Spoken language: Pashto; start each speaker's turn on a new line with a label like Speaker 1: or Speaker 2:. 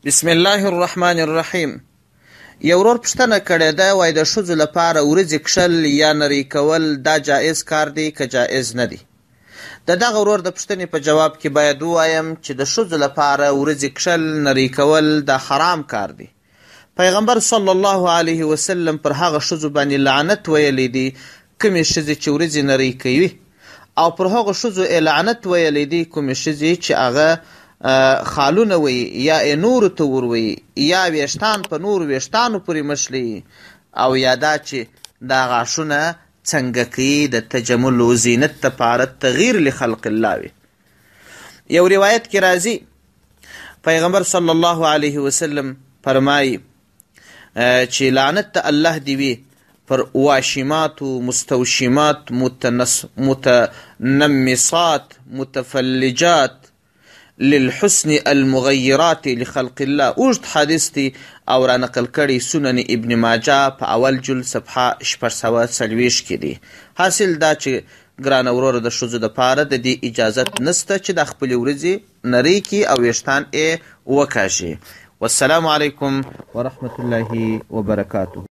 Speaker 1: بسم الله الرحمن الرحیم. یو ورور پوښتنه کړې ده، وایي د ښځو لپاره ورځې کښل یا نري کول دا جایز کار دی که جایز نه دی؟ د دغه ورور د پوښتنې په جواب کې باید ووایم چې د ښځو لپاره ورځې کښل نري کول دا حرام کار دی. پیغمبر صلی الله علیه وسلم پر هغه ښځو باندې لعنت ویلی دی کومې ښځې چې ورځې نري کوي، او پر هغو ښځو لعنت ویلی دی کومې ښځې چې هغه خالونه وي یا نورو ته وروي یا ویښتان په نورو ویښتانو پورې مښلي، او یا دا چې دا غاښونه څنګه کوي د تجمل و زینت دپاره تغییر لخلق الله وي. یو روایت کې راځي پیغمبر صلی الله علیه وسلم فرمایي چې لعنت ته الله دی وي پر واشمات مستوشمات متنمصات متفلجات للحسن المغیرات لخلق الله. اوږد حدیث دی او را نقل کړی سنن ابن ماجه په اول جلد صفحه 640 کې دی. حاصل دا چې ګرانه وروره د ښځو دپاره د دې اجازت نسته چې د خپلې ورځې نرۍ کړي او ویښتان یې وکاږي. والسلام علیکم ورحمة الله وبرکاته.